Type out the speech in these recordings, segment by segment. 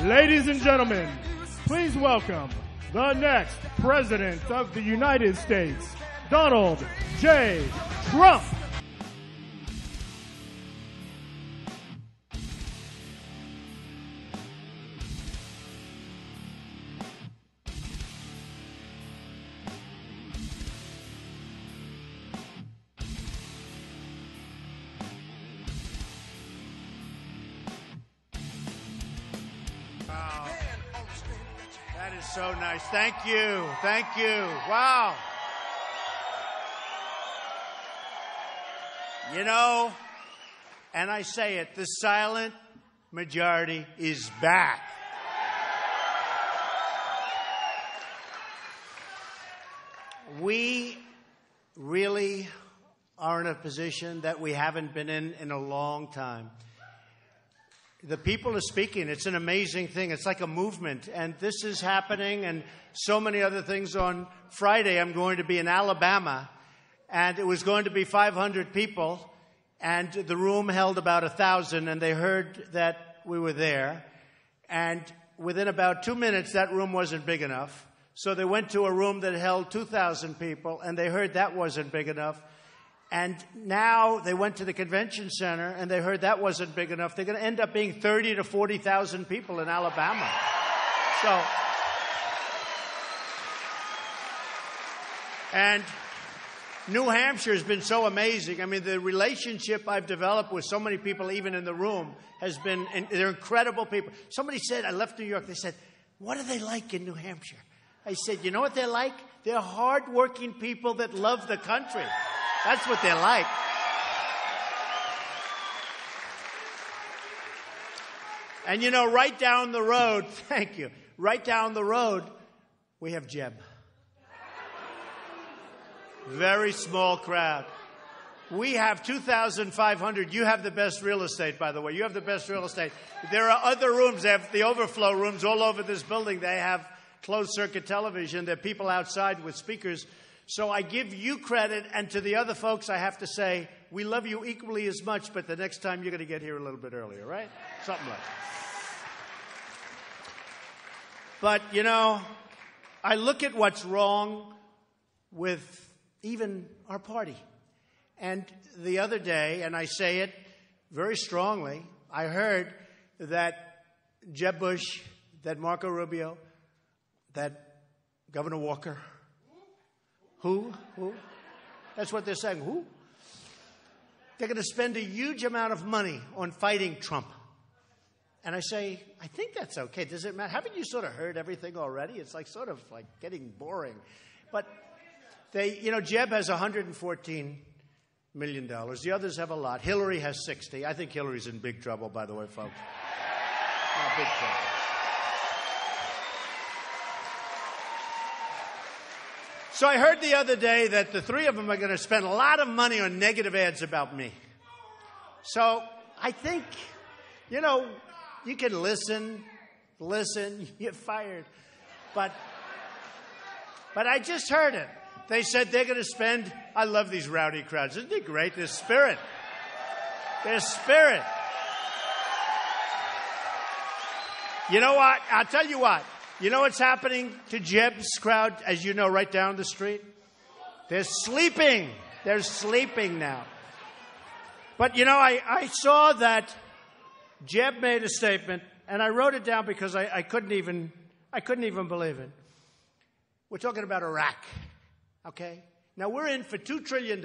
Ladies and gentlemen, please welcome the next President of the United States, Donald J. Trump. Wow. That is so nice. Thank you. Thank you. Wow. You know, and I say it, the silent majority is back. We really are in a position that we haven't been in a long time. The people are speaking. It's an amazing thing. It's like a movement. And this is happening and so many other things. On Friday, I'm going to be in Alabama, and it was going to be 500 people, and the room held about 1,000, and they heard that we were there. And within about 2 minutes, that room wasn't big enough. So they went to a room that held 2,000 people, and they heard that wasn't big enough. And now they went to the convention center, and they heard that wasn't big enough. They're going to end up being 30 to 40,000 people in Alabama. So, and New Hampshire has been so amazing. I mean, the relationship I've developed with so many people, even in the room, has been, they're incredible people. Somebody said, I left New York, they said, what are they like in New Hampshire? I said, you know what they're like? They're hardworking people that love the country. That's what they're like. And you know, right down the road, thank you, right down the road, we have Jeb. Very small crowd. We have 2,500. You have the best real estate, by the way. You have the best real estate. There are other rooms. They have the overflow rooms all over this building. They have closed-circuit television. There are people outside with speakers. So I give you credit, and to the other folks, I have to say, we love you equally as much, but the next time you're going to get here a little bit earlier, right? Something like that. But, you know, I look at what's wrong with even our party. And the other day, and I say it very strongly, I heard that Jeb Bush, that Marco Rubio, that Governor Walker, Who? That's what they're saying. Who? They're going to spend a huge amount of money on fighting Trump. And I say, I think that's okay. Does it matter? Haven't you sort of heard everything already? It's like sort of like getting boring. But they, you know, Jeb has $114 million. The others have a lot. Hillary has 60. I think Hillary's in big trouble, by the way, folks. Big trouble. So I heard the other day that the three of them are going to spend a lot of money on negative ads about me. So I think, you know, you can listen, you're fired. But I just heard it. They said they're going to spend, I love these rowdy crowds. Isn't it great? There's spirit. There's spirit. You know what? I'll tell you what. You know what's happening to Jeb's crowd, as you know, right down the street? They're sleeping. They're sleeping now. But, you know, I saw that Jeb made a statement, and I wrote it down because I couldn't even believe it. We're talking about Iraq, okay? Now, we're in for $2 trillion,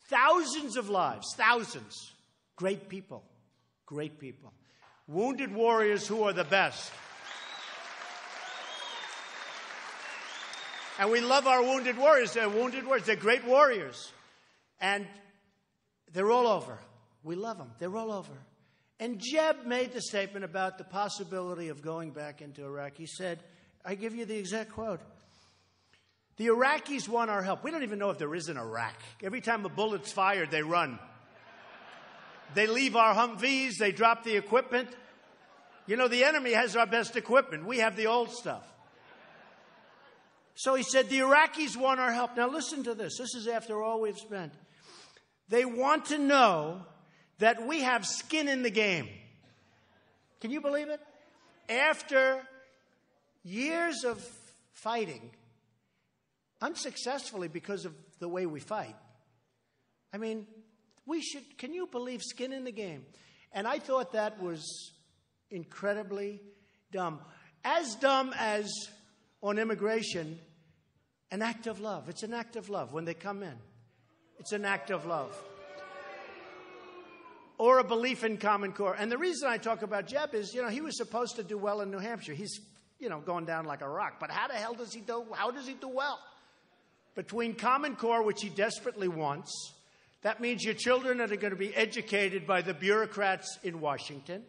thousands of lives, thousands. Great people, great people. Wounded warriors who are the best. And we love our wounded warriors. They're wounded warriors. They're great warriors. And they're all over. We love them. They're all over. And Jeb made the statement about the possibility of going back into Iraq. He said, I give you the exact quote. The Iraqis want our help. We don't even know if there is an Iraq. Every time a bullet's fired, they run. They leave our Humvees. They drop the equipment. You know, the enemy has our best equipment. We have the old stuff. So he said, the Iraqis want our help. Now listen to this. This is after all we've spent. They want to know that we have skin in the game. Can you believe it? after years of fighting, unsuccessfully because of the way we fight, I mean, can you believe skin in the game? And I thought that was incredibly dumb. As dumb as on immigration, an act of love. It's an act of love when they come in. It's an act of love. Or a belief in Common Core. And the reason I talk about Jeb is, he was supposed to do well in New Hampshire. He's, going down like a rock. But how the hell does he do? How does he do well? Between Common Core, which he desperately wants, that means your children are going to be educated by the bureaucrats in Washington.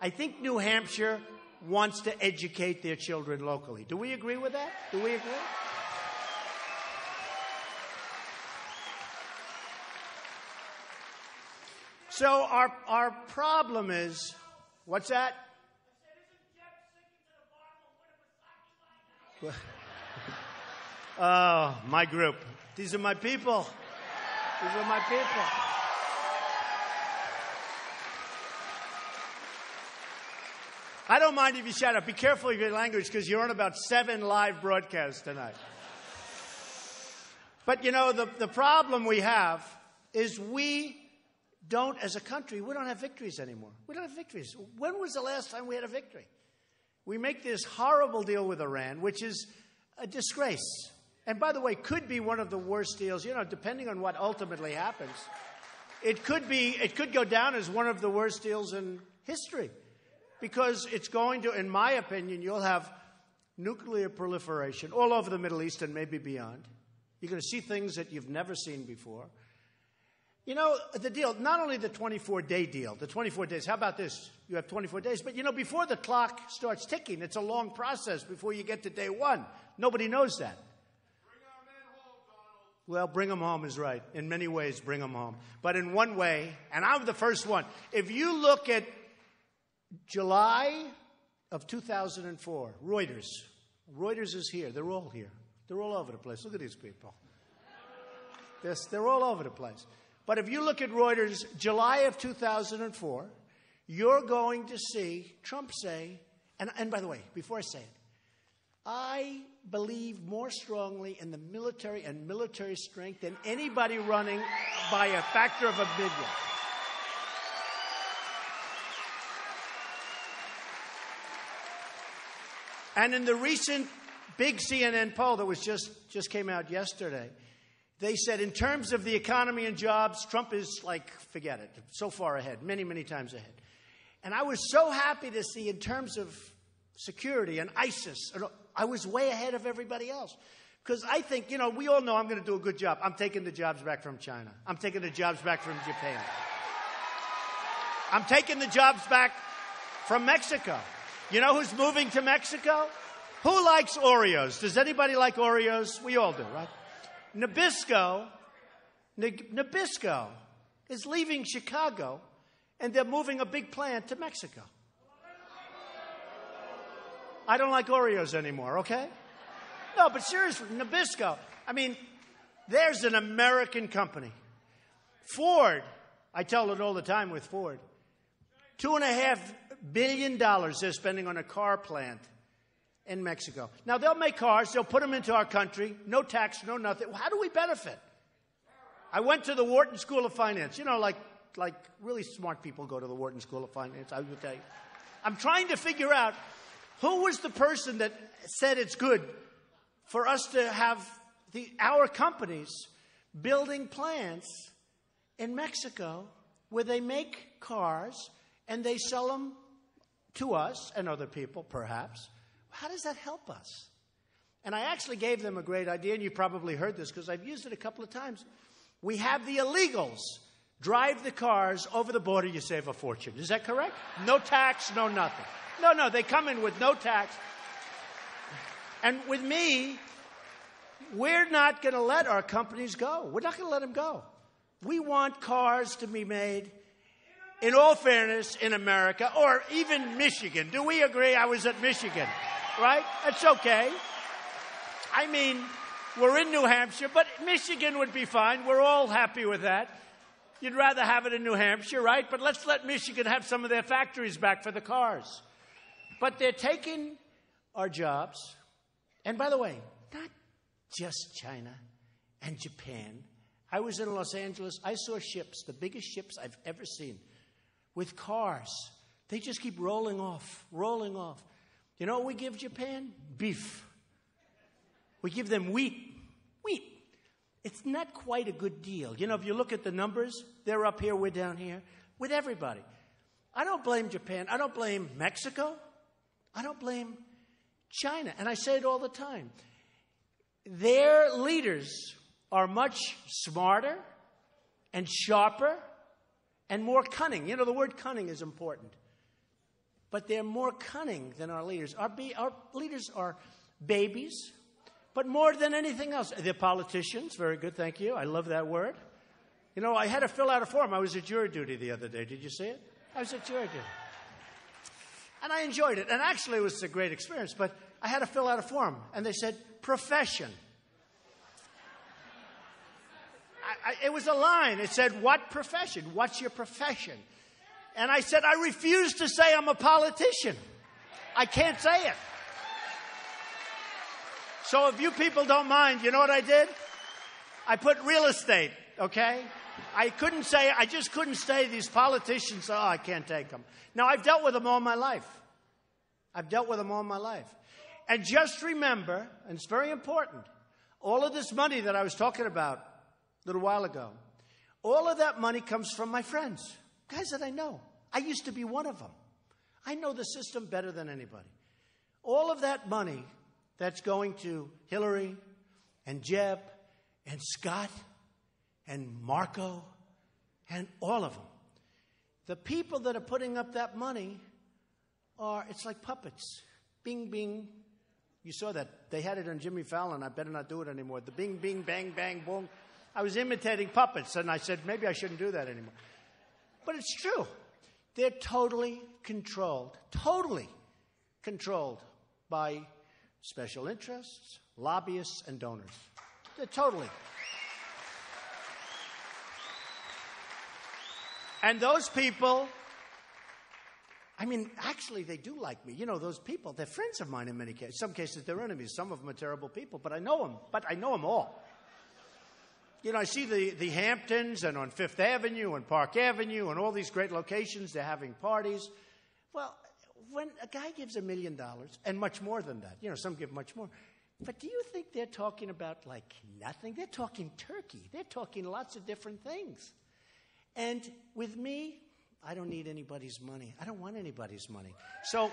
I think New Hampshire wants to educate their children locally. Do we agree with that? Do we agree? So our problem is, what's that? Oh, my group. These are my people. These are my people. I don't mind if you shout out. Be careful of your language because you're on about 7 live broadcasts tonight. But, the problem we have is we don't, as a country, we don't have victories anymore. We don't have victories. When was the last time we had a victory? We make this horrible deal with Iran, which is a disgrace. And by the way, could be one of the worst deals, depending on what ultimately happens. It could go down as one of the worst deals in history. Because it's going to, in my opinion, you'll have nuclear proliferation all over the Middle East and maybe beyond. You're going to see things that you've never seen before. The deal, not only the 24-day deal, the 24 days, how about this? You have 24 days. But, before the clock starts ticking, it's a long process before you get to day one. Nobody knows that. Bring our men home, Donald. Well, bring them home is right. In many ways, bring them home. But in one way, and I'm the first one, if you look at July of 2004, Reuters is here. They're all here. They're all over the place. Look at these people. They're all over the place. But if you look at Reuters, July of 2004, you're going to see Trump say, and by the way, before I say it, I believe more strongly in the military and military strength than anybody running by a factor of 1 million. And in the recent big CNN poll that was just came out yesterday, they said in terms of the economy and jobs, Trump is like, forget it, so far ahead, many, many times ahead. And I was so happy to see in terms of security and ISIS, I was way ahead of everybody else. Because I think, we all know I'm going to do a good job. I'm taking the jobs back from China. I'm taking the jobs back from Japan. I'm taking the jobs back from Mexico. You know who's moving to Mexico? Who likes Oreos? Does anybody like Oreos? We all do, right? Nabisco is leaving Chicago, and they're moving a big plant to Mexico. I don't like Oreos anymore, okay? No, but seriously, Nabisco. I mean, there's an American company. Ford, I tell it all the time with Ford. $2.5 billion they're spending on a car plant in Mexico. Now, they'll make cars. They'll put them into our country. No tax, no nothing. How do we benefit? I went to the Wharton School of Finance. Like really smart people go to the Wharton School of Finance, I would tell you. I'm trying to figure out who was the person that said it's good for us to have our companies building plants in Mexico where they make cars and they sell them to us and other people, perhaps. How does that help us? And I actually gave them a great idea, and you probably heard this because I've used it a couple of times. We have the illegals drive the cars over the border, you save a fortune. Is that correct? No tax, no nothing. No, they come in with no tax. And with me, we're not going to let our companies go. We're not going to let them go. We want cars to be made, in all fairness, in America, or even Michigan. Do we agree? I was at Michigan, right? That's okay. I mean, we're in New Hampshire, but Michigan would be fine. We're all happy with that. You'd rather have it in New Hampshire, right? But let's let Michigan have some of their factories back for the cars. But they're taking our jobs. And by the way, not just China and Japan. I was in Los Angeles. I saw ships, the biggest ships I've ever seen, with cars. They just keep rolling off, rolling off. You know what we give Japan? Beef. We give them wheat. Wheat. It's not quite a good deal. You know, if you look at the numbers, they're up here, we're down here, with everybody. I don't blame Japan. I don't blame Mexico. I don't blame China. And I say it all the time. Their leaders are much smarter and sharper and more cunning. You know, the word cunning is important. But they're more cunning than our leaders. Our leaders are babies. But more than anything else, they're politicians. Very good, thank you. I love that word. You know, I had to fill out a form. I was at jury duty the other day. Did you see it? I was at jury duty. And I enjoyed it. And actually, it was a great experience. But I had to fill out a form. And they said, profession. It was a line. It said, what profession? What's your profession? And I said, I refuse to say I'm a politician. I can't say it. So if you people don't mind, you know what I did? I put real estate, okay? I just couldn't say these politicians, oh, I can't take them. Now, I've dealt with them all my life. I've dealt with them all my life. And just remember, and it's very important, all of this money that I was talking about a little while ago, all of that money comes from my friends, guys that I know. I used to be one of them. I know the system better than anybody. All of that money that's going to Hillary and Jeb and Scott and Marco and all of them. The people that are putting up that money it's like puppets. Bing, bing. You saw that. They had it on Jimmy Fallon. I better not do it anymore. The bing, bing, bang, bang, boom. I was imitating puppets, and I said, maybe I shouldn't do that anymore. But it's true. They're totally controlled by special interests, lobbyists, and donors. They're totally. And those people, I mean, actually, they do like me. You know, those people, they're friends of mine in many cases. Some cases, they're enemies. Some of them are terrible people, but I know them. But I know them all. You know, I see the Hamptons and on Fifth Avenue and Park Avenue and all these great locations, they're having parties. Well, when a guy gives $1 million, and much more than that, you know, some give much more, but do you think they're talking about, like, nothing? They're talking turkey. They're talking lots of different things. And with me, I don't need anybody's money. I don't want anybody's money. So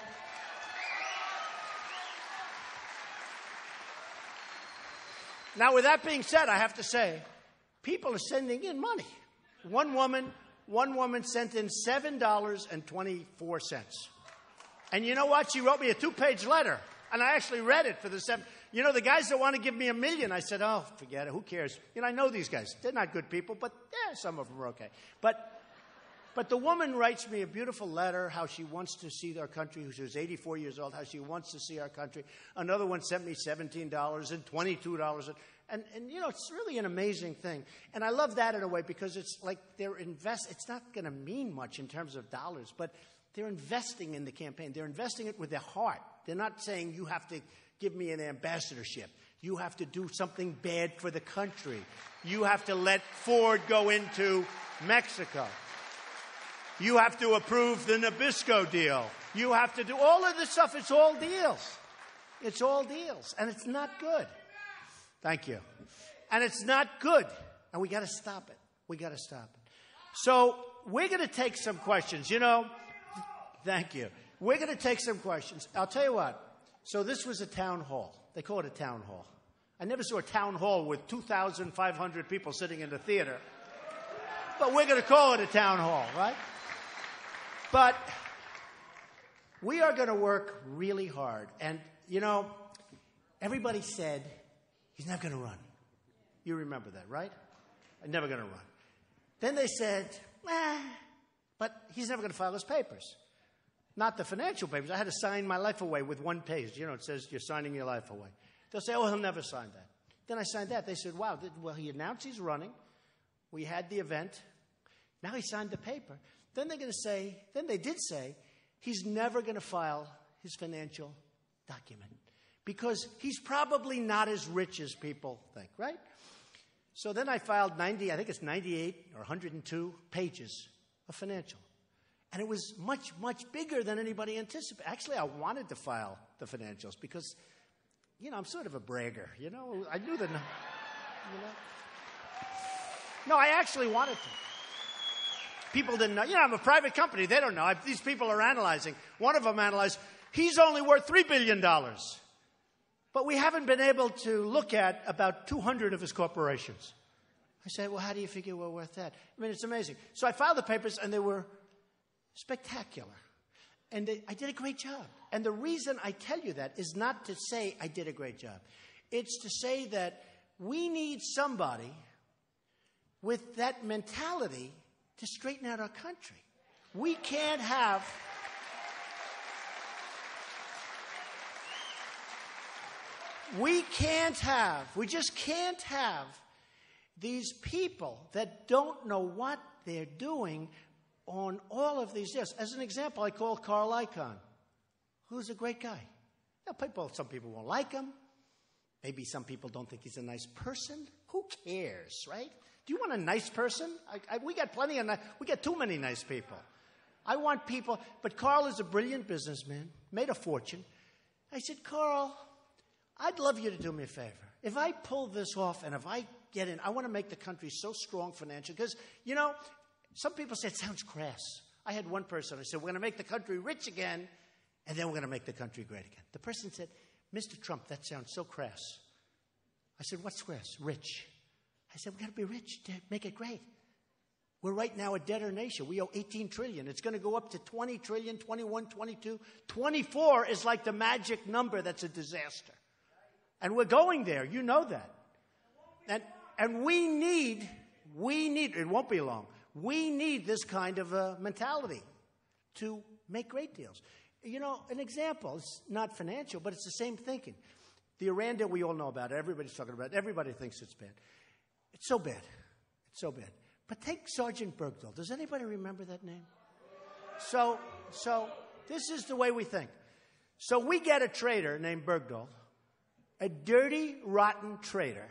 now, with that being said, I have to say, people are sending in money. One woman sent in $7.24. And you know what? She wrote me a 2-page letter. And I actually read it for the 7. You know, the guys that want to give me $1 million, I said, oh, forget it. Who cares? You know, I know these guys. They're not good people, but some of them are okay. But the woman writes me a beautiful letter, how she wants to see our country, she was 84 years old, how she wants to see our country. Another one sent me $17 and $22. And you know, it's really an amazing thing. And I love that in a way because it's like it's not going to mean much in terms of dollars, but they're investing in the campaign. They're investing it with their heart. They're not saying you have to give me an ambassadorship. You have to do something bad for the country. You have to let Ford go into Mexico. You have to approve the Nabisco deal. You have to do all of this stuff. It's all deals. It's all deals. And it's not good. Thank you. And it's not good. And we got to stop it. We got to stop it. So we're going to take some questions. You know, thank you. We're going to take some questions. I'll tell you what. So this was a town hall. They call it a town hall. I never saw a town hall with 2,500 people sitting in the theater. But we're going to call it a town hall, right? But we are going to work really hard. And, you know, everybody said he's not going to run. You remember that, right? I'm never going to run. Then they said, but he's never going to file his papers. Not the financial papers. I had to sign my life away with 1 page. You know, it says you're signing your life away. They'll say, oh, he'll never sign that. Then I signed that. They said, wow, well, he announced he's running. We had the event. Now he signed the paper. Then they're going to say, then they did say, he's never going to file his financial document because he's probably not as rich as people think, right? So then I filed 90, I think it's 98 or 102 pages of financial. And it was much, much bigger than anybody anticipated. Actually, I wanted to file the financials because, I'm sort of a bragger, I knew the, No, I actually wanted to. People didn't know. I'm a private company. They don't know. These people are analyzing. One of them analyzed, he's only worth $3 billion. But we haven't been able to look at about 200 of his corporations. I said, well, how do you figure we're worth that? I mean, it's amazing. So I filed the papers, and they were spectacular. And I did a great job. And the reason I tell you that is not to say I did a great job. It's to say that we need somebody with that mentality to straighten out our country. We can't have... We just can't have these people that don't know what they're doing on all of these deals. As an example, I call Carl Icahn, who's a great guy. Some people won't like him. Maybe some people don't think he's a nice person. Who cares, right? Do you want a nice person? We got we got too many nice people. I want people, but Carl is a brilliant businessman, made a fortune. I said, Carl, I'd love you to do me a favor. If I pull this off and if I get in, I want to make the country so strong financially. Because, some people say it sounds crass. I had one person, I said, we're going to make the country rich again, and then we're going to make the country great again. The person said, Mr. Trump, that sounds so crass. I said, what's crass? Rich. I said, we've got to be rich to make it great. We're right now a debtor nation. We owe $18 trillion. It's going to go up to $20 trillion, 21, 22. 24 is like the magic number that's a disaster. And we're going there. You know that. And we need, it won't be long, we need this kind of a mentality to make great deals. An example, it's not financial, but it's the same thinking. The Iran deal, we all know about it. Everybody's talking about it. Everybody thinks it's bad. It's so bad. It's so bad. But take Sergeant Bergdahl. Does anybody remember that name? So this is the way we think. So we get a traitor named Bergdahl, a dirty, rotten traitor,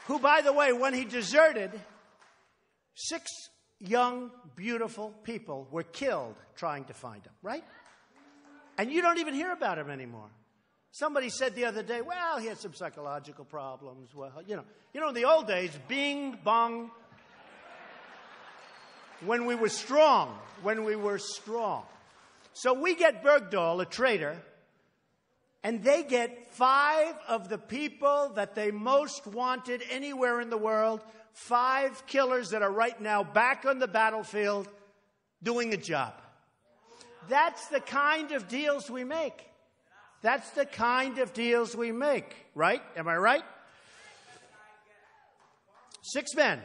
who, by the way, when he deserted, 6 young, beautiful people were killed trying to find him, right? And you don't even hear about him anymore. Somebody said the other day, well, he had some psychological problems. Well, in the old days, bing, bong, when we were strong. So we get Bergdahl, a traitor, and they get 5 of the people that they most wanted anywhere in the world, 5 killers that are right now back on the battlefield doing a job. That's the kind of deals we make. That's the kind of deals we make, right? Am I right? 6 men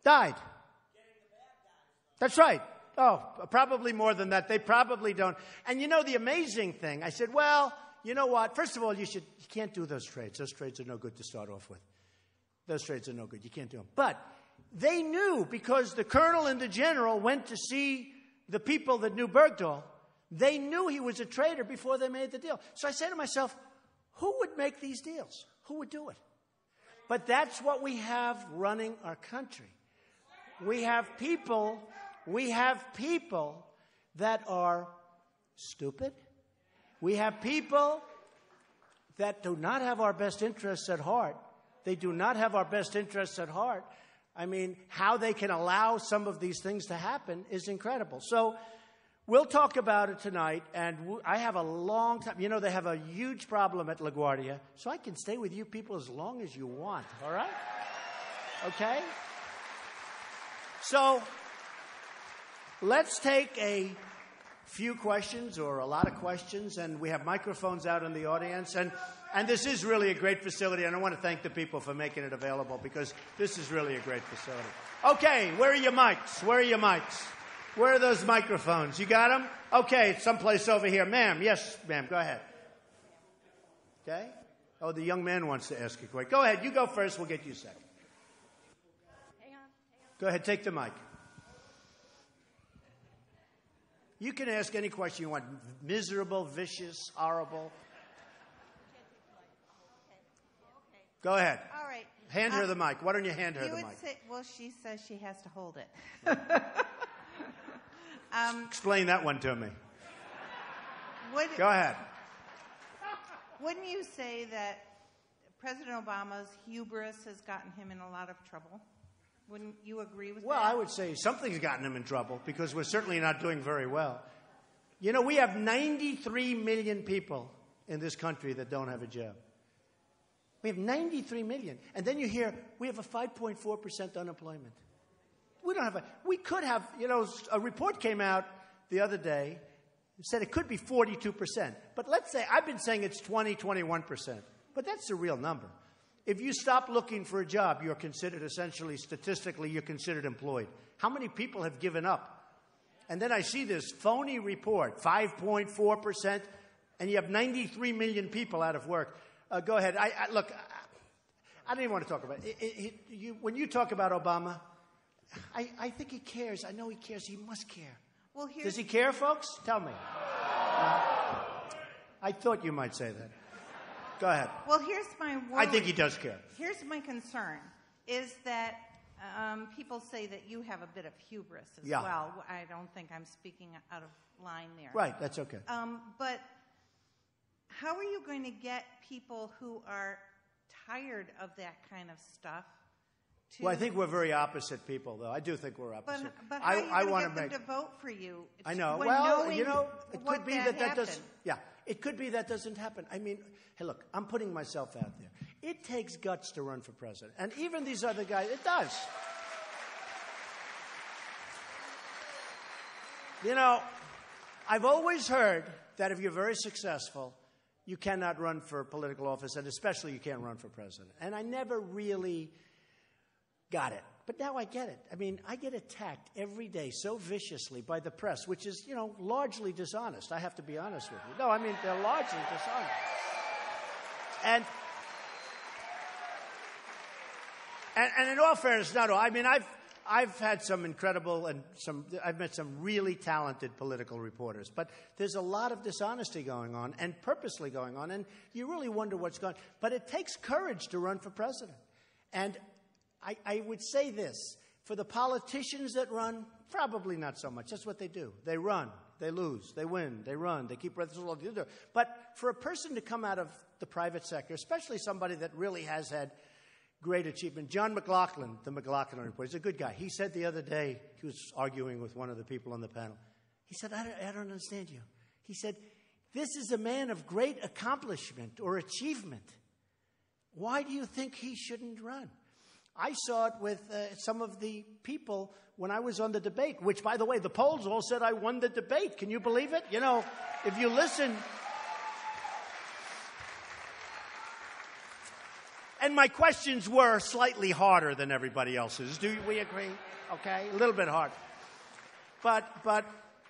died. That's right. Oh, probably more than that. They probably don't. And the amazing thing, I said, well, you know what? First of all, you can't do those trades. Those trades are no good to start off with. Those trades are no good. You can't do them. But they knew, because the colonel and the general went to see the people that knew Bergdahl, they knew he was a traitor before they made the deal. So I said to myself, who would make these deals? Who would do it? But that's what we have running our country. We have people that are stupid. We have people that do not have our best interests at heart. They do not have our best interests at heart. I mean, how they can allow some of these things to happen is incredible. So we'll talk about it tonight, and I have a long time. They have a huge problem at LaGuardia, so I can stay with you people as long as you want, all right? Okay? So let's take a few questions or a lot of questions, and we have microphones out in the audience. And this is really a great facility, and I want to thank the people for making it available, because this is really a great facility. Okay, where are your mics? Where are those microphones? You got them? Okay, someplace over here. Ma'am, yes, ma'am, go ahead. Okay? Oh, the young man wants to ask a question. Go ahead, you go first, we'll get you second. Hang on. Go ahead, take the mic. You can ask any question you want. Miserable, vicious, horrible. Go ahead. All right. Hand her the mic. Why don't you hand her the mic? Well, she says she has to hold it. Explain that one to me. Go ahead. Wouldn't you say that President Obama's hubris has gotten him in a lot of trouble? Wouldn't you agree with that? Well, I would say something's gotten him in trouble because we're certainly not doing very well. You know, we have 93 million people in this country that don't have a job. We have 93 million. And then you hear we have a 5.4% unemployment. We could have, a report came out the other day that said it could be 42%. But let's say, I've been saying it's 20, 21%. But that's the real number. If you stop looking for a job, you're considered essentially, statistically, you're considered employed. How many people have given up? And then I see this phony report, 5.4%, and you have 93 million people out of work. Go ahead. Look, I don't even want to talk about it. When you talk about Obama, I think he cares. I know he cares. He must care. Well, does he care, folks? Tell me. I thought you might say that. Go ahead. Well, here's my worry. I think he does care. Here's my concern, is that people say that you have a bit of hubris as well. I don't think I'm speaking out of line there. Right, that's okay. But how are you going to get people who are tired of that kind of stuff to... Well, I think we're very opposite people, though. I do think we're opposite. But how are you going to get them to vote for you? I know. Well, it could be that doesn't... Yeah, it could be that doesn't happen. I mean, hey, look, I'm putting myself out there. It takes guts to run for president. And even these other guys, it does. I've always heard that if you're very successful, you cannot run for political office, and especially you can't run for president. And I never really got it. But now I get it. I mean, I get attacked every day so viciously by the press, which is, largely dishonest. I have to be honest with you. No, I mean, they're largely dishonest. And in all fairness, I mean, I've had some incredible I've met some really talented political reporters, but there's a lot of dishonesty going on and purposely going on, and you really wonder what's going on. But it takes courage to run for president. And I would say this, for the politicians that run, probably not so much. That's what they do. They run, they lose, they win, they run, they keep running. But for a person to come out of the private sector, especially somebody that really has had great achievement. John McLaughlin, the McLaughlin Report, he's a good guy. He said the other day, he was arguing with one of the people on the panel. He said, I don't understand you. He said, this is a man of great accomplishment or achievement. Why do you think he shouldn't run? I saw it with some of the people when I was on the debate, which, by the way, the polls all said I won the debate. Can you believe it? If you listen... And my questions were slightly harder than everybody else's. Do we agree? Okay, a little bit hard. But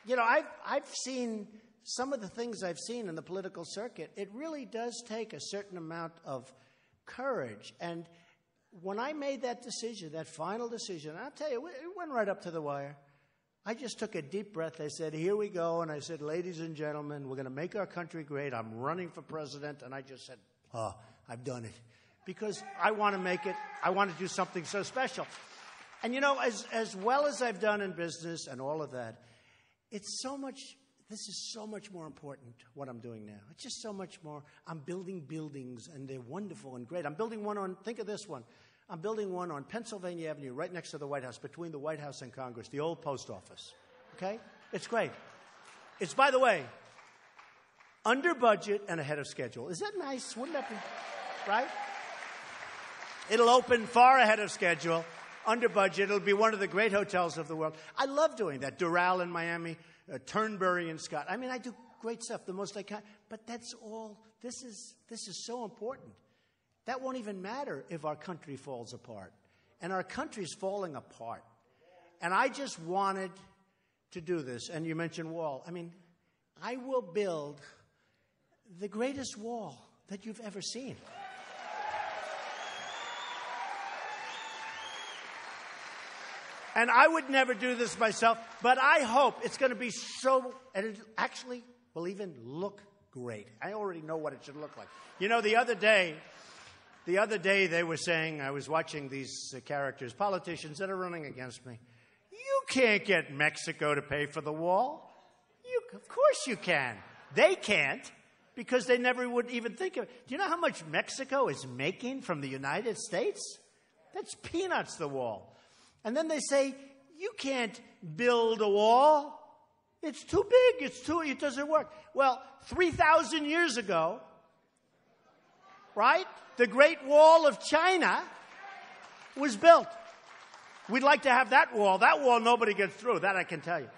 I've seen some of the things I've seen in the political circuit. It really does take a certain amount of courage. And when I made that decision, that final decision, I'll tell you, it went right up to the wire. I just took a deep breath. I said, here we go. And I said, ladies and gentlemen, we're going to make our country great. I'm running for president. And I just said, I've done it. Because I want to make it, I want to do something so special. And as well as I've done in business and all of that, this is so much more important, what I'm doing now. It's just so much more. I'm building buildings, and they're wonderful and great. I'm building one think of this one. I'm building one on Pennsylvania Avenue, right next to the White House, between the White House and Congress, the old post office. Okay? It's great. It's, by the way, under budget and ahead of schedule. Is that nice? Wouldn't that be, right? It'll open far ahead of schedule, under budget. It'll be one of the great hotels of the world. I love doing that. Doral in Miami, Turnberry in Scott. I mean, I do great stuff, the most I can. But that's all. This is so important. That won't even matter if our country falls apart. And our country's falling apart. And I just wanted to do this. And you mentioned wall. I mean, I will build the greatest wall that you've ever seen. And I would never do this myself, but I hope it's going to be so, and it actually will even look great. I already know what it should look like. You know, the other day they were saying, I was watching these characters, politicians that are running against me. You can't get Mexico to pay for the wall. Of course you can. They can't, because they never would even think of it. Do you know how much Mexico is making from the United States? That's peanuts, the wall. And then they say, you can't build a wall. It's too big. It doesn't work. Well, 3,000 years ago, right, the Great Wall of China was built. We'd like to have that wall. That wall, nobody gets through. That I can tell you.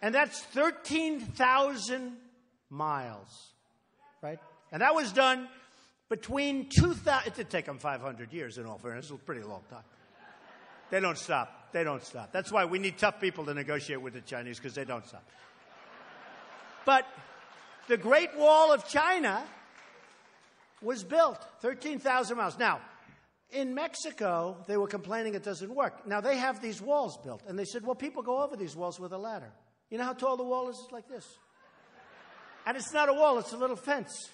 And that's 13,000 miles, right? And that was done between 2,000. It did take them 500 years, in all fairness. It was a pretty long time. They don't stop. They don't stop. That's why we need tough people to negotiate with the Chinese, because they don't stop. But the Great Wall of China was built 13,000 miles. Now, in Mexico, they were complaining it doesn't work. Now, they have these walls built. And they said, well, people go over these walls with a ladder. You know how tall the wall is? It's like this. And it's not a wall. It's a little fence.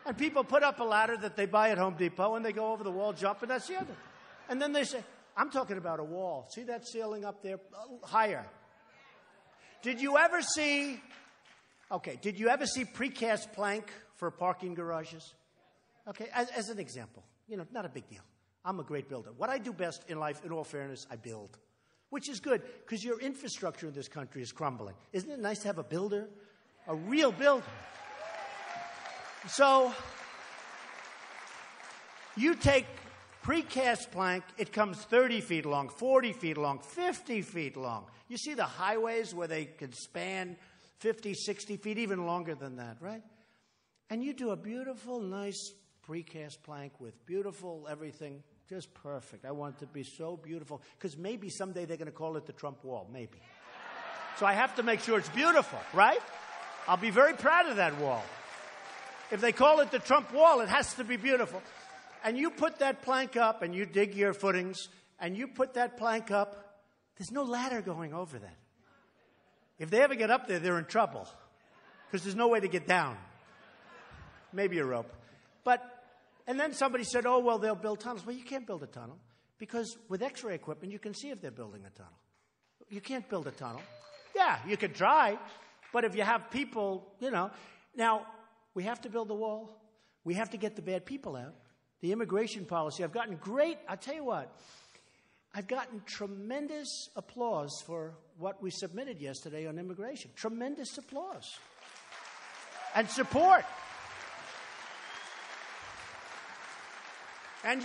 And people put up a ladder that they buy at Home Depot, and they go over the wall, jump, and that's the other. And then they say, I'm talking about a wall. See that ceiling up there? Higher. Did you ever see precast plank for parking garages? Okay, as an example, not a big deal. I'm a great builder. What I do best in life, in all fairness, I build, which is good, because your infrastructure in this country is crumbling. Isn't it nice to have a builder, a real builder? So you take precast plank, it comes 30 feet long, 40 feet long, 50 feet long. You see the highways where they can span 50, 60 feet, even longer than that, right? And you do a beautiful, nice precast plank with beautiful everything, just perfect. I want it to be so beautiful, because maybe someday they're going to call it the Trump wall, maybe. So I have to make sure it's beautiful, right? I'll be very proud of that wall. If they call it the Trump wall, it has to be beautiful. And you put that plank up, and you dig your footings, and you put that plank up. There's no ladder going over that. If they ever get up there, they're in trouble, because there's no way to get down. Maybe a rope. And then somebody said, oh, well, they'll build tunnels. Well, you can't build a tunnel, because with X-ray equipment, you can see if they're building a tunnel. You can't build a tunnel. Yeah, you could try, but if you have people, Now, we have to build the wall. We have to get the bad people out. The immigration policy, I'll tell you what, I've gotten tremendous applause for what we submitted yesterday on immigration. Tremendous applause. And support. And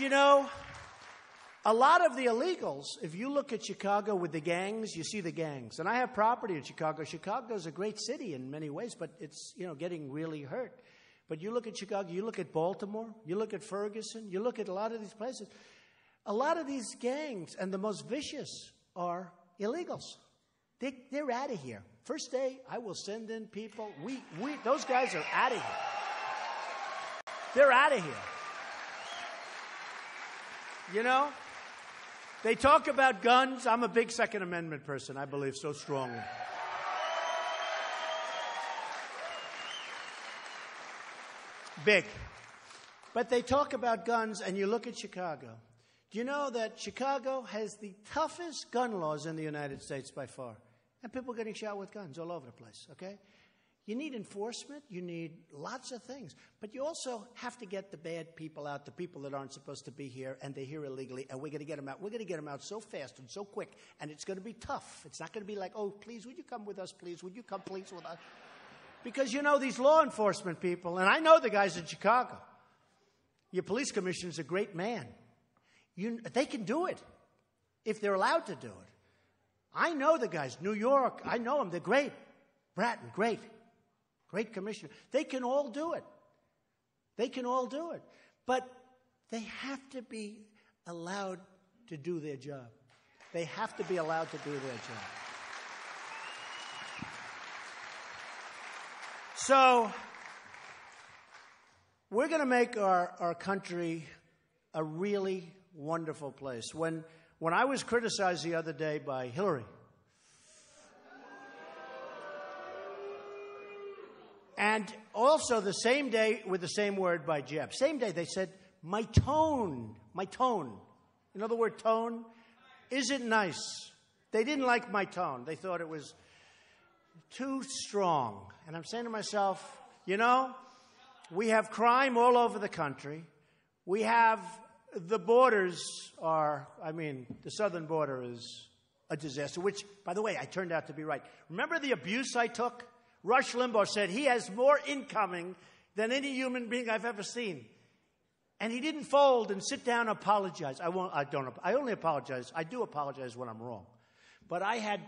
a lot of the illegals, if you look at Chicago with the gangs, you see the gangs. And I have property in Chicago. Chicago's a great city in many ways, but it's, getting really hurt. But you look at Chicago, you look at Baltimore, you look at Ferguson, you look at a lot of these places. A lot of these gangs, and the most vicious, are illegals. They're out of here. First day, I will send in people. Those guys are out of here. They're out of here. They talk about guns. I'm a big Second Amendment person. I believe so strongly. Big. But they talk about guns, and you look at Chicago. Do you know that Chicago has the toughest gun laws in the United States by far? And people getting shot with guns all over the place, okay? You need enforcement. You need lots of things. But you also have to get the bad people out, the people that aren't supposed to be here, and they're here illegally, and we're going to get them out. We're going to get them out so fast and so quick, and it's going to be tough. It's not going to be like, oh, please, would you come with us, please? Would you come, please, with us? Because, these law enforcement people, and I know the guys in Chicago. Your police commissioner's a great man. They can do it if they're allowed to do it. I know the guys. New York, I know them. They're great. Bratton, great. Great commissioner. They can all do it. They can all do it. But they have to be allowed to do their job. They have to be allowed to do their job. So we're going to make our country a really wonderful place. When When I was criticized the other day by Hillary, and also the same day with the same word by Jeb, same day they said, my tone, in other words, tone, isn't nice. They didn't like my tone. They thought it was too strong. And I'm saying to myself, you know, we have crime all over the country. We have the borders the southern border is a disaster, which, by the way, I turned out to be right. Remember the abuse I took? Rush Limbaugh said he has more incoming than any human being I've ever seen. And he didn't fold and sit down and apologize. I only apologize. I do apologize when I'm wrong. But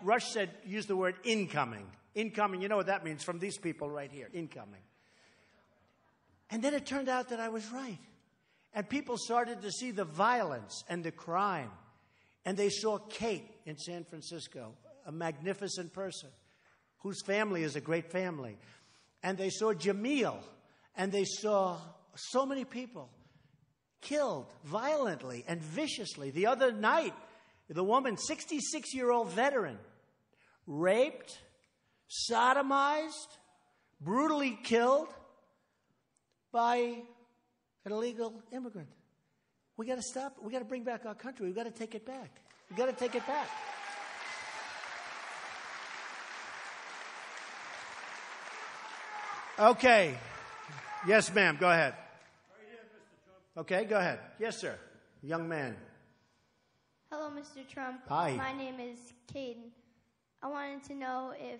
Rush said, use the word incoming. Incoming, you know what that means from these people right here, incoming. And then it turned out that I was right. And people started to see the violence and the crime. And they saw Kate in San Francisco, a magnificent person, whose family is a great family. And they saw Jamil, and they saw so many people killed violently and viciously. The other night, the woman, 66-year-old veteran, raped, sodomized, brutally killed by an illegal immigrant. We got to stop. We got to bring back our country. We got to take it back. We got to take it back. Okay. Yes, ma'am. Go ahead. Okay, go ahead. Yes, sir. Young man. Hello, Mr. Trump. Hi. My name is Caden. I wanted to know if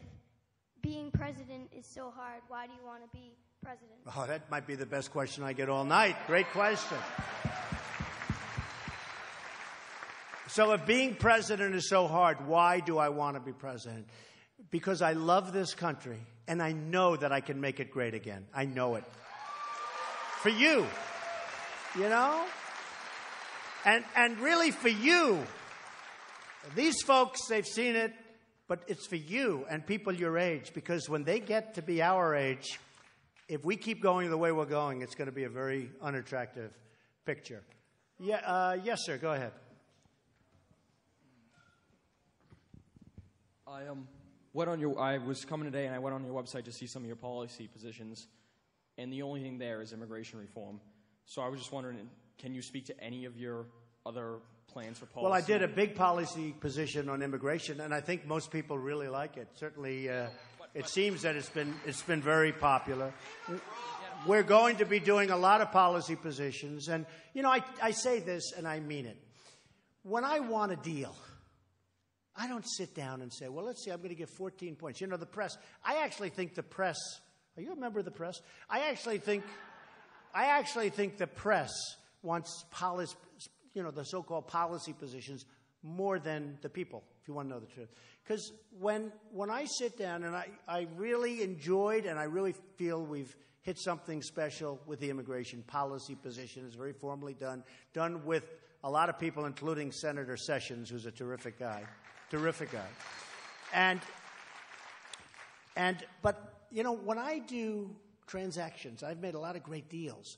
being president is so hard, why do you want to be president? Oh, that might be the best question I get all night. Great question. So if being president is so hard, why do I want to be president? Because I love this country, and I know that I can make it great again. I know it. For you. You know? And really for you. These folks, they've seen it, but it's for you and people your age, because when they get to be our age, if we keep going the way we're going, it's going to be a very unattractive picture. Yeah, yes, sir. Go ahead. I was coming today, and I went on your website to see some of your policy positions, and the only thing there is immigration reform. So I was just wondering, can you speak to any of your other plans for policy? Well, I did a big policy position on immigration, and I think most people really like it. Certainly, it seems that it's been very popular. We're going to be doing a lot of policy positions, and you know, I say this and I mean it. When I want a deal, I don't sit down and say, well, let's see, I'm going to give 14 points. You know, the press. I actually think the press. Are you a member of the press? I actually think the press wants policy, you know, the so-called policy positions more than the people, if you want to know the truth. Because when I sit down, and I really enjoyed, and I really feel we've hit something special with the immigration policy position. It's very formally done with a lot of people, including Senator Sessions, who's a terrific guy. But, you know, when I do transactions, I've made a lot of great deals.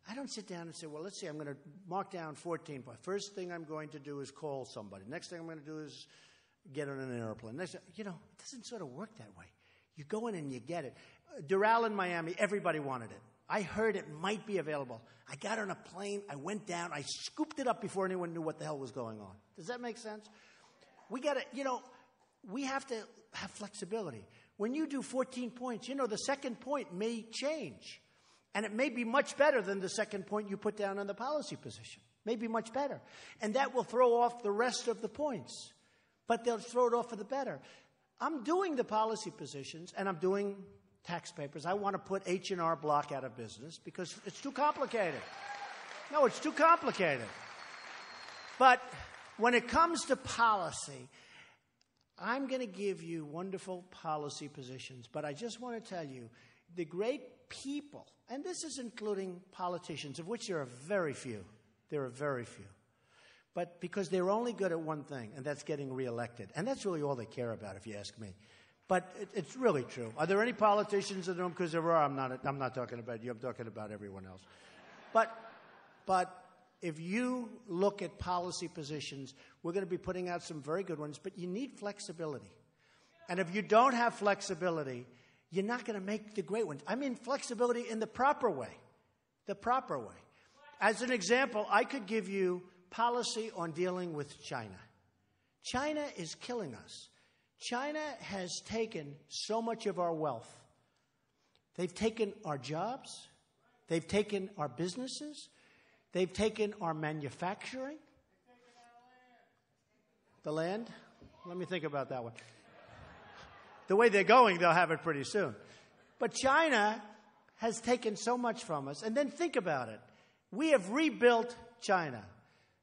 I don't sit down and say, well, let's see, I'm going to mark down 14 points. First thing I'm going to do is call somebody. Next thing I'm going to do is get on an airplane. Next, you know, it doesn't sort of work that way. You go in and you get it. Doral in Miami, everybody wanted it. I heard it might be available. I got on a plane. I went down. I scooped it up before anyone knew what the hell was going on. Does that make sense? We got to, you know, we have to have flexibility. When you do 14 points, you know, the second point may change. And it may be much better than the second point you put down on the policy position. Maybe much better. And that will throw off the rest of the points. But they'll throw it off for the better. I'm doing the policy positions, and I'm doing tax papers. I want to put H&R Block out of business because it's too complicated. No, it's too complicated. But when it comes to policy, I'm going to give you wonderful policy positions. But I just want to tell you, the great people, and this is including politicians, of which there are very few. There are very few. But because they're only good at one thing, and that's getting reelected. And that's really all they care about, if you ask me. But it's really true. Are there any politicians in the room? Because there are. I'm not talking about you. I'm talking about everyone else. But if you look at policy positions, we're going to be putting out some very good ones, but you need flexibility. And if you don't have flexibility, you're not going to make the great ones. I mean flexibility in the proper way. The proper way. As an example, I could give you policy on dealing with China. China is killing us. China has taken so much of our wealth. They've taken our jobs. They've taken our businesses. They've taken our manufacturing. The land? Let me think about that one. The way they're going, they'll have it pretty soon. But China has taken so much from us. And then think about it. We have rebuilt China.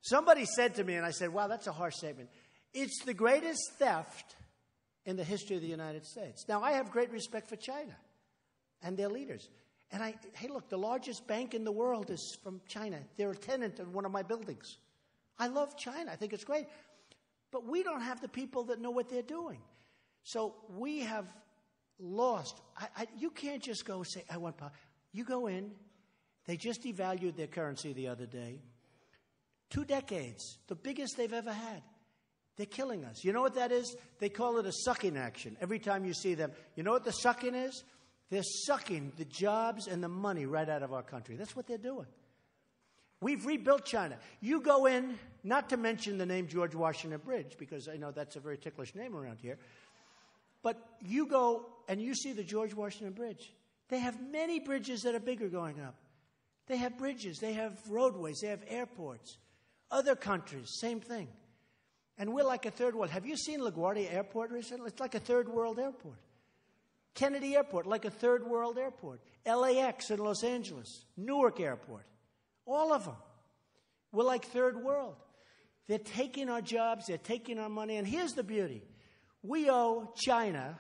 Somebody said to me, and I said, wow, that's a harsh statement. It's the greatest theft in the history of the United States. Now, I have great respect for China and their leaders. And hey, look, the largest bank in the world is from China. They're a tenant in one of my buildings. I love China. I think it's great. But we don't have the people that know what they're doing. So we have lost. You can't just go say, I want power. You go in. They just devalued their currency the other day. 2 decades, the biggest they've ever had. They're killing us. You know what that is? They call it a sucking action. Every time you see them, you know what the sucking is? They're sucking the jobs and the money right out of our country. That's what they're doing. We've rebuilt China. You go in, not to mention the name George Washington Bridge, because I know that's a very ticklish name around here. But you go and you see the George Washington Bridge. They have many bridges that are bigger going up. They have bridges. They have roadways. They have airports. Other countries, same thing. And we're like a third world. Have you seen LaGuardia Airport recently? It's like a third world airport. Kennedy Airport, like a third world airport. LAX in Los Angeles. Newark Airport. All of them. We're like third world. They're taking our jobs. They're taking our money. And here's the beauty. We owe China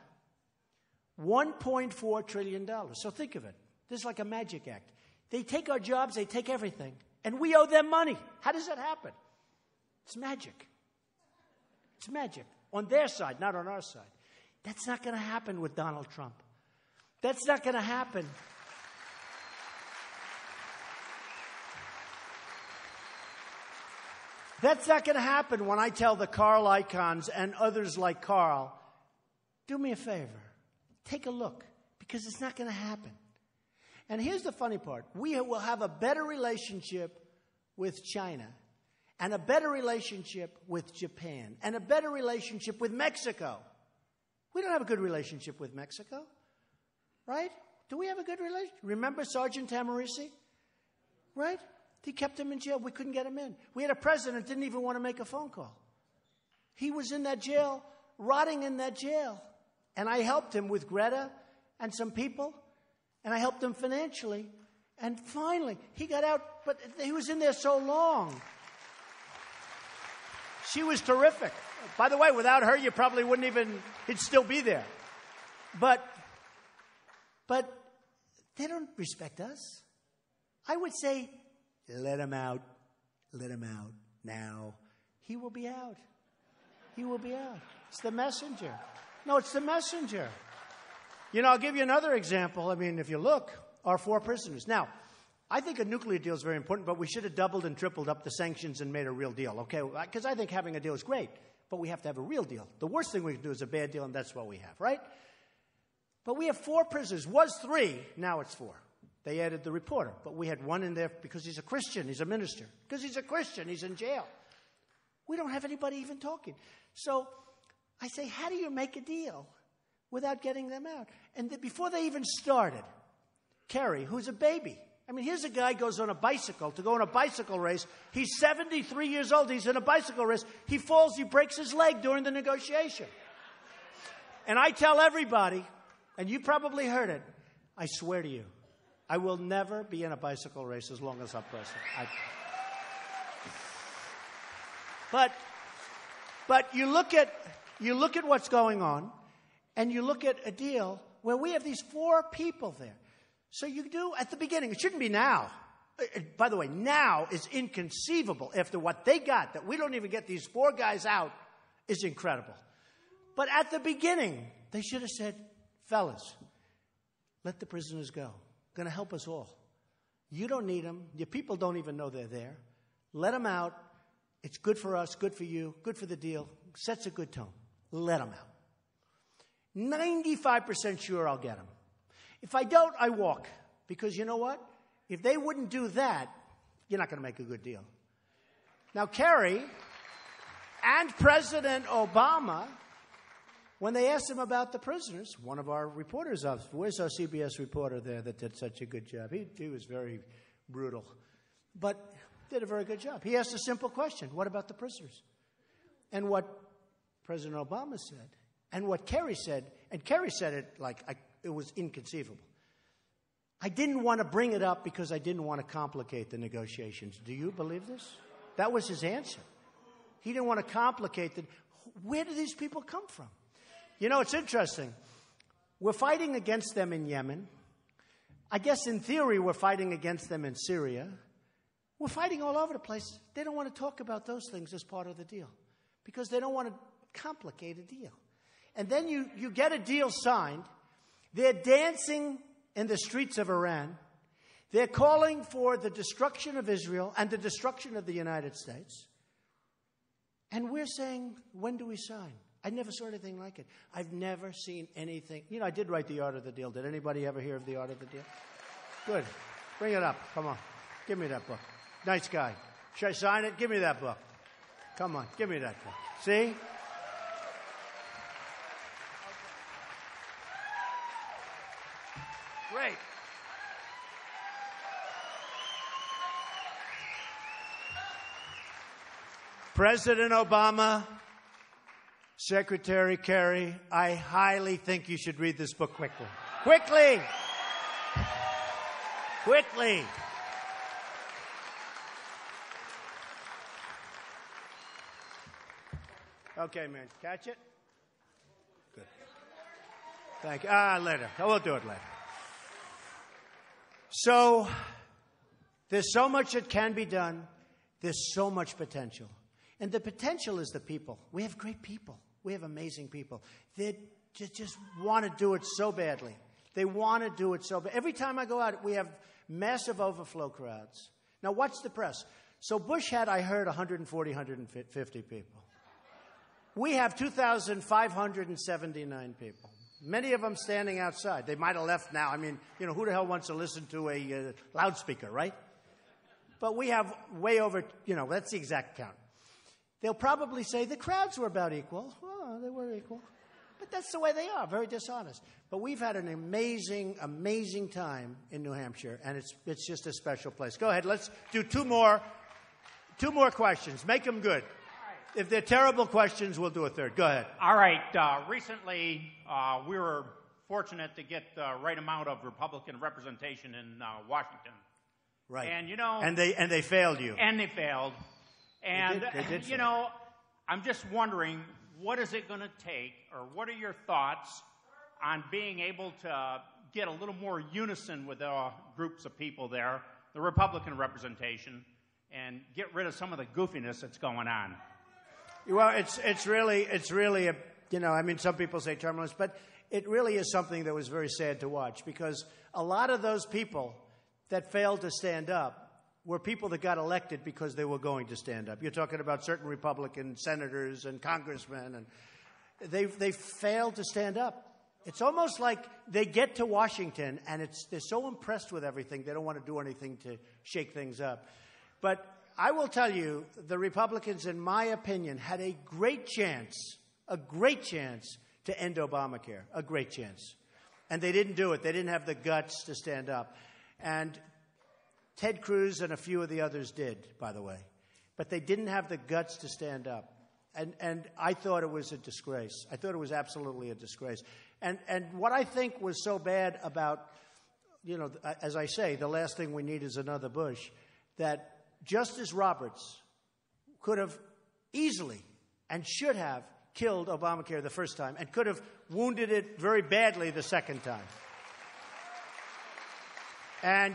$1.4 trillion. So think of it. This is like a magic act. They take our jobs. They take everything. And we owe them money. How does that happen? It's magic. It's magic. On their side, not on our side. That's not going to happen with Donald Trump. That's not going to happen. That's not going to happen when I tell the Carl icons and others like Carl, do me a favor. Take a look, because it's not going to happen. And here's the funny part. We will have a better relationship with China and a better relationship with Japan and a better relationship with Mexico. We don't have a good relationship with Mexico, right? Do we have a good relationship? Remember Sergeant Tamarisi, right? He kept him in jail. We couldn't get him in. We had a president who didn't even want to make a phone call. He was in that jail, rotting in that jail. And I helped him with Greta and some people, and I helped him financially. And finally, he got out, but he was in there so long. She was terrific. By the way, without her, you probably wouldn't even, he'd still be there. But they don't respect us. I would say, let him out. Let him out now. He will be out. He will be out. It's the messenger. No, it's the messenger. You know, I'll give you another example. I mean, if you look, our 4 prisoners. Now, I think a nuclear deal is very important, but we should have doubled and tripled up the sanctions and made a real deal, okay? Because I think having a deal is great, but we have to have a real deal. The worst thing we can do is a bad deal, and that's what we have, right? But we have 4 prisoners. Was 3, now it's 4. They added the reporter, but we had 1 in there because he's a Christian, he's a minister. Because he's a Christian, he's in jail. We don't have anybody even talking. So I say, how do you make a deal without getting them out? And before they even started, Kerry, who's a baby. I mean, here's a guy goes on a bicycle to go on a bicycle race. He's 73 years old. He's in a bicycle race. He falls. He breaks his leg during the negotiation. And I tell everybody, and you probably heard it, I swear to you, I will never be in a bicycle race as long as I'm president. But you look at what's going on, and you look at a deal where we have these 4 people there. So you do at the beginning. It shouldn't be now. By the way, now is inconceivable after what they got. That we don't even get these 4 guys out is incredible. But at the beginning, they should have said, fellas, let the prisoners go. Going to help us all. You don't need them. Your people don't even know they're there. Let them out. It's good for us, good for you, good for the deal. Sets a good tone. Let them out. 95% sure I'll get them. If I don't, I walk. Because you know what? If they wouldn't do that, you're not going to make a good deal. Now, Kerry and President Obama, when they asked him about the prisoners, one of our reporters, where's our CBS reporter there that did such a good job? He was very brutal, but did a very good job. He asked a simple question: what about the prisoners? And what President Obama said, and what Kerry said, and Kerry said it like it was inconceivable. I didn't want to bring it up because I didn't want to complicate the negotiations. Do you believe this? That was his answer. He didn't want to complicate the... Where do these people come from? You know, it's interesting. We're fighting against them in Yemen. I guess in theory we're fighting against them in Syria. We're fighting all over the place. They don't want to talk about those things as part of the deal because they don't want to complicate a deal. And then you get a deal signed. They're dancing in the streets of Iran. They're calling for the destruction of Israel and the destruction of the United States. And we're saying, when do we sign? I never saw anything like it. I've never seen anything. You know, I did write The Art of the Deal. Did anybody ever hear of The Art of the Deal? Good. Bring it up. Come on. Give me that book. Nice guy. Should I sign it? Give me that book. Come on. Give me that book. See? Great. President Obama, Secretary Kerry, I highly think you should read this book quickly. Quickly! Quickly! Okay, man. Catch it? Good. Thank you. Later. We'll do it later. So, there's so much that can be done. There's so much potential. And the potential is the people. We have great people. We have amazing people. They just want to do it so badly. They want to do it so bad. Every time I go out, we have massive overflow crowds. Now, watch the press. So Bush had, I heard, 140, 150 people. We have 2,579 people. Many of them standing outside. They might have left now. I mean, you know, who the hell wants to listen to a loudspeaker, right? But we have way over, you know, that's the exact count. They'll probably say the crowds were about equal. Oh, they were equal. But that's the way they are, very dishonest. But we've had an amazing, amazing time in New Hampshire, and it's just a special place. Go ahead, let's do two more questions. Make them good. If they're terrible questions, we'll do a third. Go ahead. All right. Recently, we were fortunate to get the right amount of Republican representation in Washington. Right. And, you know... And they failed you. And they failed. And, they did you know, I'm just wondering, what is it going to take, or what are your thoughts on being able to get a little more unison with the groups of people there, the Republican representation, and get rid of some of the goofiness that's going on? Well, it's really a, you know, I mean, some people say turbulence, but it really is something that was very sad to watch, because a lot of those people that failed to stand up were people that got elected because they were going to stand up. You're talking about certain Republican senators and congressmen, and they failed to stand up. It's almost like they get to Washington, and they're so impressed with everything, they don't want to do anything to shake things up. But I will tell you, the Republicans, in my opinion, had a great chance to end Obamacare, a great chance. And they didn't do it. They didn't have the guts to stand up. And Ted Cruz and a few of the others did, by the way. But they didn't have the guts to stand up. And I thought it was a disgrace. I thought it was absolutely a disgrace. And what I think was so bad about, you know, as I say, the last thing we need is another Bush, that Justice Roberts could have easily and should have killed Obamacare the first time and could have wounded it very badly the second time. And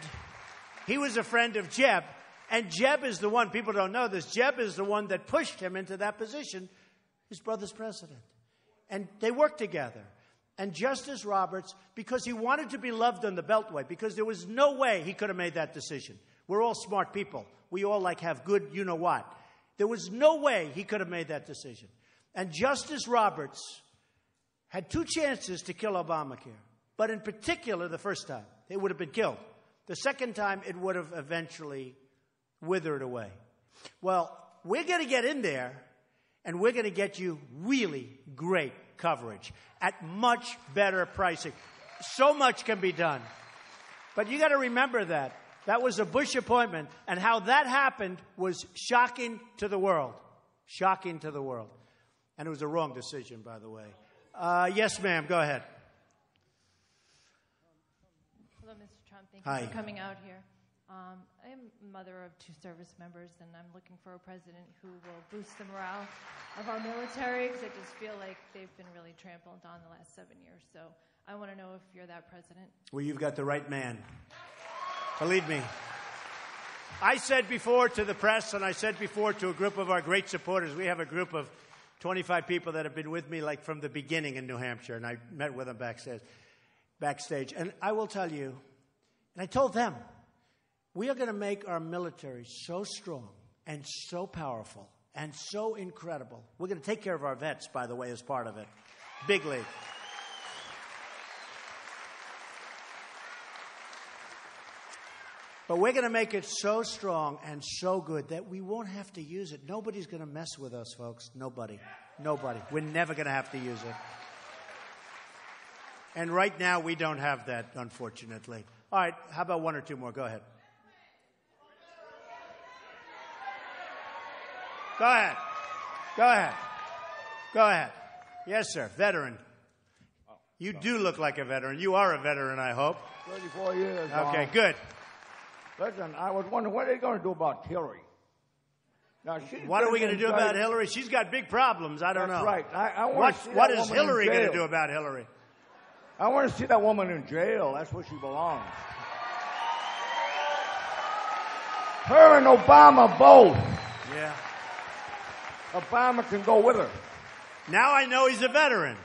he was a friend of Jeb, and Jeb is the one, people don't know this, Jeb is the one that pushed him into that position. His brother's president. And they worked together. And Justice Roberts, because he wanted to be loved on the Beltway, because there was no way he could have made that decision. We're all smart people. we all have good you-know-what. There was no way he could have made that decision. And Justice Roberts had 2 chances to kill Obamacare. But in particular, the first time, it would have been killed. The second time, it would have eventually withered away. Well, we're going to get in there, and we're going to get you really great coverage at much better pricing. So much can be done. But you got to remember that. That was a Bush appointment, and how that happened was shocking to the world. Shocking to the world. And it was a wrong decision, by the way. Yes, ma'am, go ahead. Hello, Mr. Trump. Thank you for coming out here. I am a mother of 2 service members, and I'm looking for a president who will boost the morale of our military, because I just feel like they've been really trampled on the last 7 years. So I want to know if you're that president. Well, you've got the right man. Believe me. I said before to the press, and I said before to a group of our great supporters, we have a group of 25 people that have been with me from the beginning in New Hampshire, and I met with them backstage. And I will tell you, and I told them, we are going to make our military so strong and so powerful and so incredible. We're going to take care of our vets, by the way, as part of it. Big league. But we're going to make it so strong and so good that we won't have to use it. Nobody's going to mess with us, folks. Nobody. Nobody. We're never going to have to use it. And right now, we don't have that, unfortunately. All right, how about 1 or 2 more? Go ahead. Go ahead. Go ahead. Go ahead. Yes, sir. Veteran. You do look like a veteran. You are a veteran, I hope. 34 years. Okay, good. Listen, I was wondering what are they going to do about Hillary? Now, what are we going to do about Hillary? She's got big problems. I don't know. That's right. What is Hillary going to do about Hillary? I want to see that woman in jail. That's where she belongs. Her and Obama both. Yeah. Obama can go with her. Now I know he's a veteran.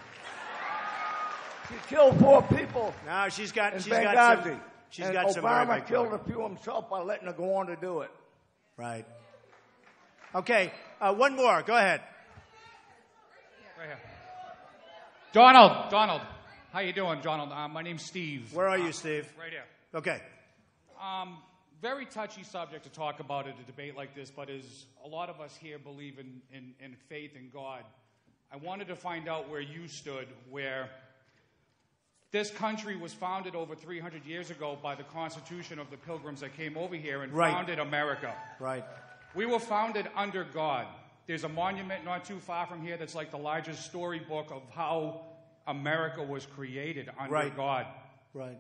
She killed 4 people. No, she's got some. Obama killed a few himself by letting her go on to do it. Right. Okay, 1 more. Go ahead. Right here. Donald. How you doing, Donald? My name's Steve. Where are you, Steve? Right here. Okay. Very touchy subject to talk about at a debate like this, but as a lot of us here believe in faith in God, I wanted to find out where you stood, where this country was founded over 300 years ago by the Constitution of the Pilgrims that came over here and founded America. Right. We were founded under God. There's a monument not too far from here that's like the largest storybook of how America was created under God. Right.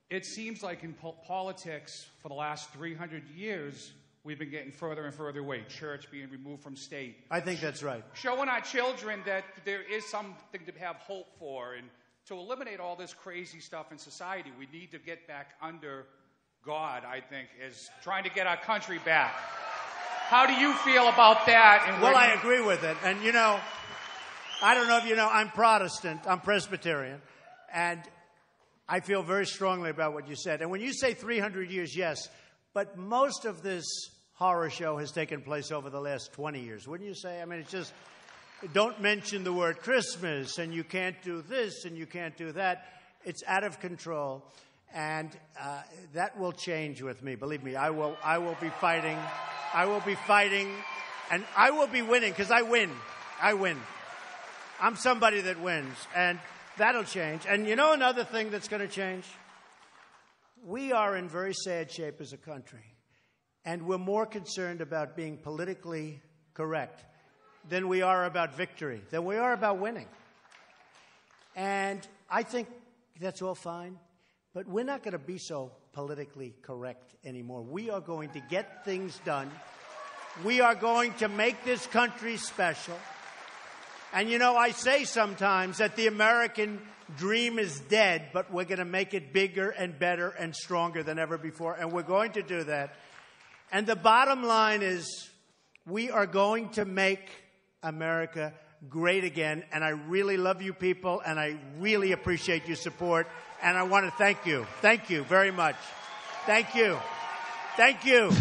It seems like in politics for the last 300 years, we've been getting further and further away. Church being removed from state. I think that's right. Showing our children that there is something to have hope for. And to eliminate all this crazy stuff in society, we need to get back under God, I think, is trying to get our country back. How do you feel about that? And well, I agree with it. And, I don't know if you know, I'm Protestant. I'm Presbyterian. And I feel very strongly about what you said. And when you say 300 years, yes, but most of this horror show has taken place over the last 20 years, wouldn't you say? I mean, it's just, don't mention the word Christmas, and you can't do this, and you can't do that. It's out of control, and that will change with me. Believe me, I will be fighting. I will be fighting, and I will be winning, because I win. I win. I'm somebody that wins, and that'll change. And you know another thing that's going to change? We are in very sad shape as a country, and we're more concerned about being politically correct than we are about victory, than we are about winning. And I think that's all fine, but we're not going to be so politically correct anymore. We are going to get things done. We are going to make this country special. And I say sometimes that the American dream is dead, but we're going to make it bigger and better and stronger than ever before, and we're going to do that. And the bottom line is we are going to make America great again, and I really love you people, and I really appreciate your support, and I want to thank you. Thank you very much. Thank you. Thank you.